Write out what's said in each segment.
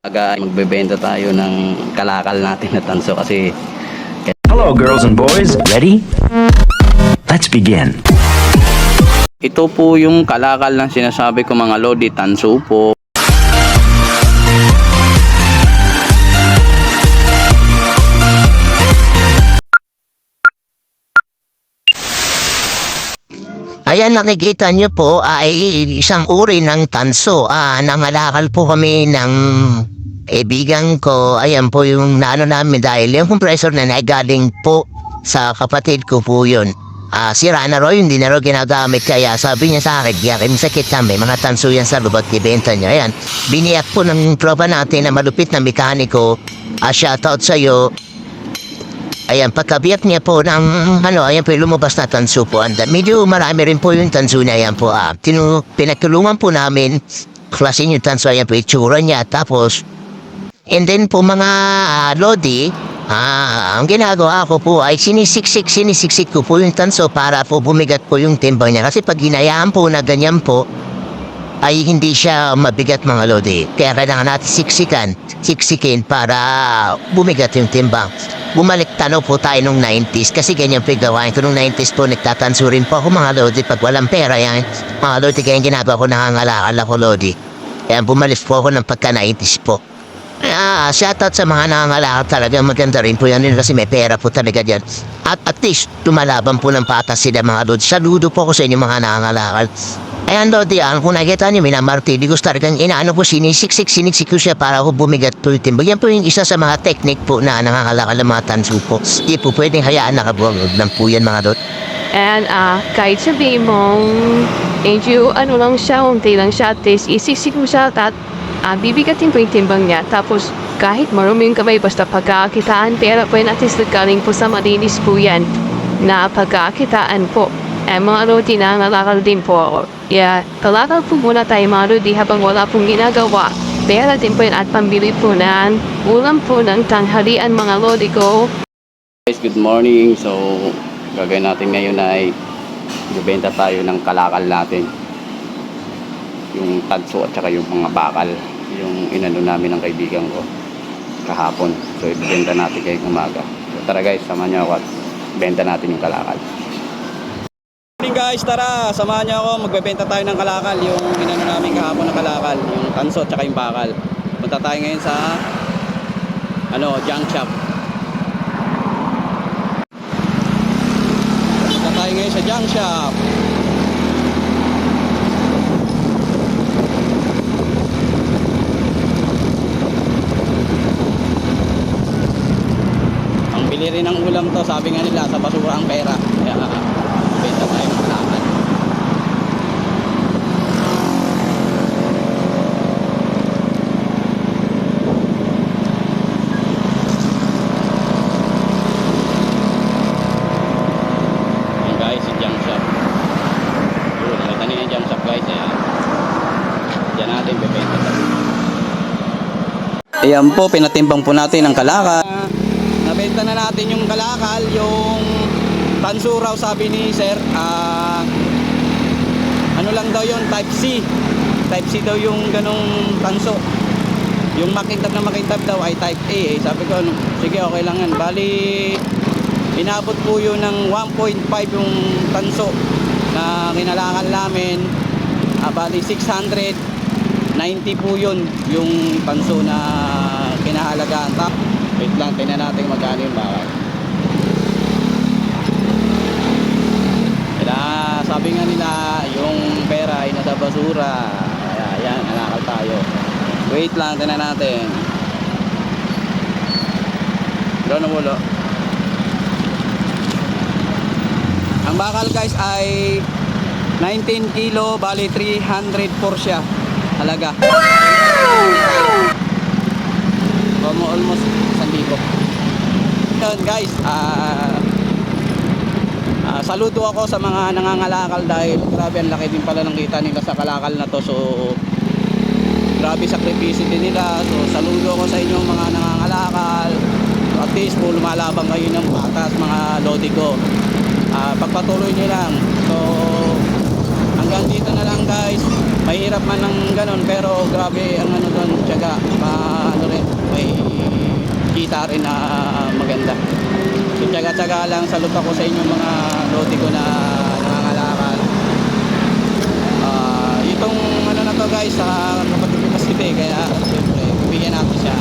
Magbebenta tayo ng kalakal natin na tanso kasi Hello, girls and boys. Ready? Let's begin. ito po yung kalakal na sinasabi ko mga lodi, tanso po. Ayan, nakikita nyo po ay isang uri ng tanso. Nangalakal po kami ng kaibigan ko. Ayan po yung naano namin dahil yung compressor na galing po sa kapatid ko po yun. Sira na raw, hindi na raw ginagamit. Kaya sabi niya sa akin, yakin sakit kami, mga tanso yan sa lubot, ibenta niya. Ayan, biniyak po ng tropa natin na malupit na mekaniko. Shoutout sa'yo. Ayan, pagkabiyak niya po ng, ayan po yung lumabas na tanso po. Medyo marami rin po yung tanso na yan po. Pinagtulungan po namin, klasin yung tanso, ayan po, itsura niya. Tapos, and then po mga lodi, ang ginagawa ko po ay sinisiksik ko po yung tanso para po bumigat po yung timbang niya. Kasi pag hinayaan po na ganyan po, ay hindi siya mabigat mga lodi. Kaya kailangan natin siksikin para bumigat yung timbang. Bumalik tanaw po tayo nung 90s kasi ganyan po gawain ko nung 90s po, nagtatanso rin po ako mga lodi pag walang pera yan. Mga lodi, kaya yung ginagawa ko, nangangalakal ako lodi. Kaya bumalik po ako ng pagka 90s po. Shoutout sa mga nangangalakal talaga, maganda rin po yan kasi may pera po talaga dyan. At least tumalaban po ng patas sila mga lodi. Saludo po ako sa inyo mga nangangalakal. Ayan lodi, kung nakikita niyo, minamartili ko talagang inaano po, sinisiksik ko siya para ako bumigat po yung timbang. Yan po yung isa sa mga technique po na nangangalakal ng mga tanso po. Hindi po pwedeng hayaan nakabuwag lang po yan mga lodi. And kahit sabihin mong medyo lang siya, unti lang siya, at least isiksik mo siya at bibigatin po yung timbang niya. Tapos kahit marumi yung kamay, basta pagkakitaan, pera po yan, at least galing po sa malinis po yan na pagkakitaan po. Mga lodi, nangangalakal din po ako. Yeah, kalakal po muna tayo mga lodi habang wala pong ginagawa. Pera din po yan at pambili po ng ulam po ng tanghalian mga lodi ko. Guys, good morning. So gagawin natin ngayon ay bibenta tayo ng kalakal natin, yung tanso at saka yung mga bakal, yung inano namin ng kaibigan ko kahapon. So ibenta natin ngayong umaga. So tara guys, samahan niyo ako at benta natin yung kalakal. Morning guys, tara, samahan niyo ako, magbebenta tayo ng kalakal, yung inano namin kahapon ng kalakal, yung tanso at saka yung bakal. Punta tayo ngayon sa junk shop. Punta tayo ngayon sa junk shop. Ang bili rin ng ulam to, sabi nga nila sa basura ang pera. Kaya benta tayo ng kalakal. Ayan guys, yung junk shop. Yun, nakita niyo yung junk shop guys. Diyan natin bebenta tayo. Ayan po, pinatimbang po natin ang kalakal. Nabenta na natin yung kalakal, yung tanso raw sabi ni sir, ano lang daw yun, type C daw yung ganong tanso. Yung makintab na makintab daw ay type A. Sabi ko, sige okay lang yan. Bali inabot po yun ng 1.5 yung tanso na kinalakal namin. Bali 690 po yun yung tanso na kinahalagaan. Wait lang, tingnan natin magkano yung bakal. Sabi nga nila, yung pera ay nasa basura. Ayan, nalakal tayo. Wait lang, tingnan natin. Doon ang ulo. Ang bakal guys ay 19 kilo, bali 304 siya halaga. Almost 1,000. Yun guys, saludo ako sa mga nangangalakal dahil grabe ang laki din pala ng kita nila sa kalakal na to. So grabe sakripisyo din nila. So saludo ako sa inyong mga nangangalakal. At least po lumalaban kayo ng patas mga lodi ko. Pagpatuloy nyo lang. So hanggang dito na lang guys. mahirap man ng ganun, pero grabe ang ano doon, tiyaga, ano rin, may kita rin na maganda. So tiyaga-tiyaga lang, salute ako sa inyo mga lodi ko na nangangalakal. Itong ano na to guys, sa kapatid ko kasi kaya siyempre bibigyan natin siya,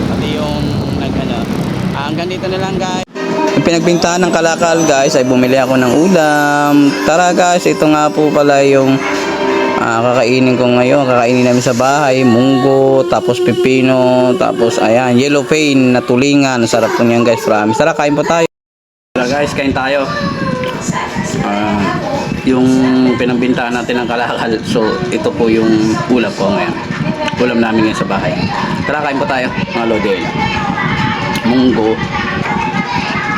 pati yung nag-ano. Hanggang dito na lang guys. Yung pinagbintahan ng kalakal guys ay bumili ako ng ulam. Tara guys, ito nga po pala yung kakainin ko ngayon. Kakainin namin sa bahay, munggo, tapos pipino, tapos ayan, yellow pain na tulingan. Sarap po niyan guys, promise. Tara, kain po tayo. Tara guys, kain tayo. Yung pinagbintahan natin ng kalakal, so ito po yung ulam po ngayon. Ulam namin ngayon sa bahay. Tara, kain po tayo mga lodi. Munggo,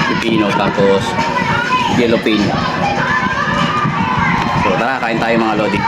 pipino, tapos yellow pain. So tara, kain tayo mga lodi.